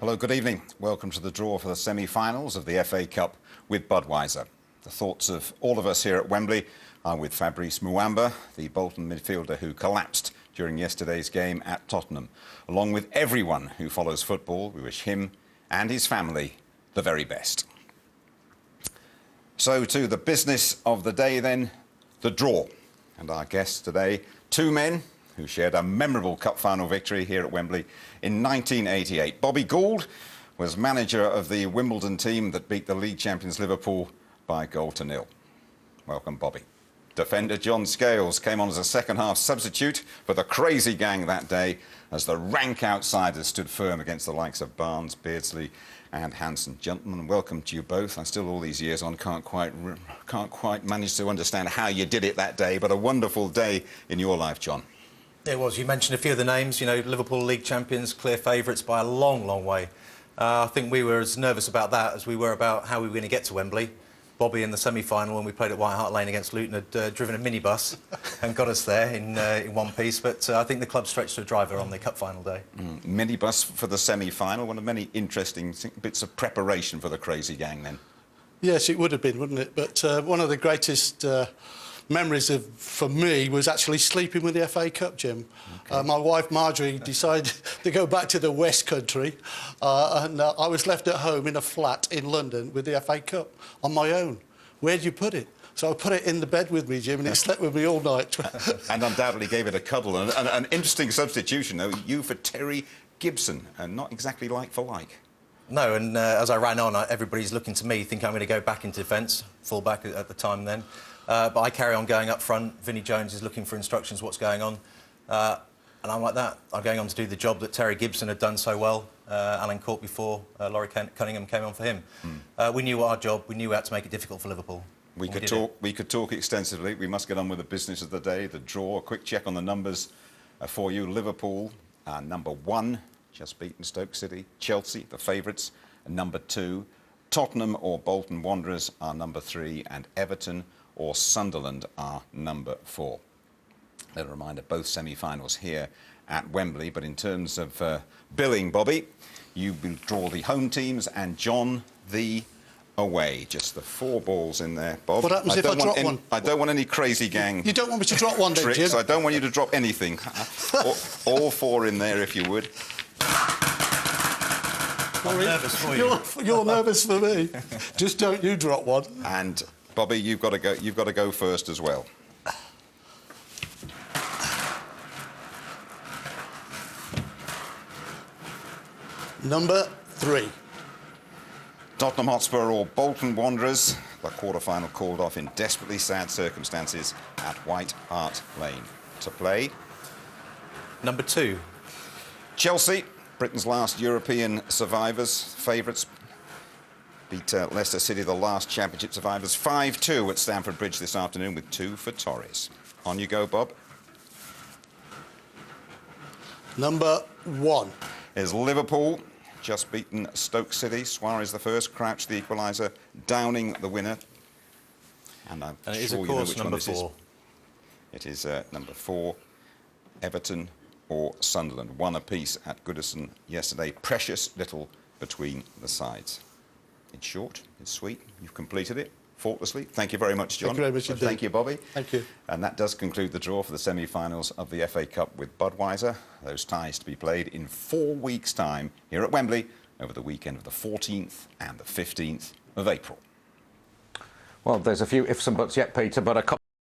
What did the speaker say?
Hello, good evening. Welcome to the draw for the semi-finals of the FA Cup with Budweiser. The thoughts of all of us here at Wembley are with Fabrice Muamba, the Bolton midfielder who collapsed during yesterday's game at Tottenham. Along with everyone who follows football, we wish him and his family the very best. So to the business of the day then, the draw. And our guests today, two men who shared a memorable cup final victory here at Wembley in 1988. Bobby Gould was manager of the Wimbledon team that beat the league champions Liverpool by 1-0. Welcome, Bobby. Defender John Scales came on as a second-half substitute for the crazy gang that day as the rank outsiders stood firm against the likes of Barnes, Beardsley and Hansen. Gentlemen, welcome to you both. I still, all these years on, can't quite manage to understand how you did it that day, but a wonderful day in your life, John. It was. You mentioned a few of the names, you know, Liverpool league champions, clear favourites by a long, long way. I think we were as nervous about that as we were about how we were going to get to Wembley. Bobby in the semi-final when we played at White Hart Lane against Luton had driven a minibus and got us there in one piece. But I think the club stretched to a driver on the cup final day. Minibus for the semi-final, one of many interesting bits of preparation for the crazy gang then. Yes, it would have been, wouldn't it? But one of the greatest memories for me was actually sleeping with the FA Cup, Jim. Okay. My wife Marjorie decided to go back to the West Country and I was left at home in a flat in London with the FA Cup on my own. Where do you put it? So I put it in the bed with me, Jim, and it slept with me all night. And undoubtedly gave it a cuddle. And an interesting substitution, though, you for Terry Gibson, and not exactly like for like. No, and as I ran on, everybody's looking to me, think I'm going to go back into defence, full back at the time then. But I carry on going up front. Vinnie Jones is looking for instructions, what's going on. And I'm like that. I'm going on to do the job that Terry Gibson had done so well. Alan Court before Laurie Cunningham came on for him. We knew our job. We knew we had to make it difficult for Liverpool. We could talk extensively. We must get on with the business of the day, the draw. A quick check on the numbers for you. Liverpool, number 1, just beaten Stoke City. Chelsea, the favourites, number 2. Tottenham or Bolton Wanderers are number 3, and Everton or Sunderland are number 4. A little reminder, both semi-finals here at Wembley, but in terms of billing, Bobby, you will draw the home teams and John the away. Just the 4 balls in there, Bob. What happens if I drop one? I don't want any crazy gang. You don't want me to drop one, then, Jim? I don't want you to drop anything. all 4 in there, if you would. I'm nervous for you. You're nervous for me. Just don't you drop one. And Bobby, you've got to go. You've got to go first as well. Number 3. Tottenham Hotspur or Bolton Wanderers. The quarter-final called off in desperately sad circumstances at White Hart Lane. To play. Number 2. Chelsea, Britain's last European survivors, favourites. Beat Leicester City, the last championship survivors, 5-2 at Stamford Bridge this afternoon with 2 for Torres. On you go, Bob. Number 1. Is Liverpool, just beaten Stoke City. Suarez the first, Crouch the equaliser, Downing the winner. And I'm it sure is, of you know course, which number one this 4. It is number 4, Everton or Sunderland. 1 apiece at Goodison yesterday. Precious little between the sides. It's short, it's sweet. You've completed it faultlessly. Thank you very much, John. Thank you very much indeed. Thank you, Bobby. Thank you. And that does conclude the draw for the semi-finals of the FA Cup with Budweiser. Those ties to be played in 4 weeks' time here at Wembley over the weekend of the 14th and the 15th of April. Well, there's a few ifs and buts yet, Peter, but a couple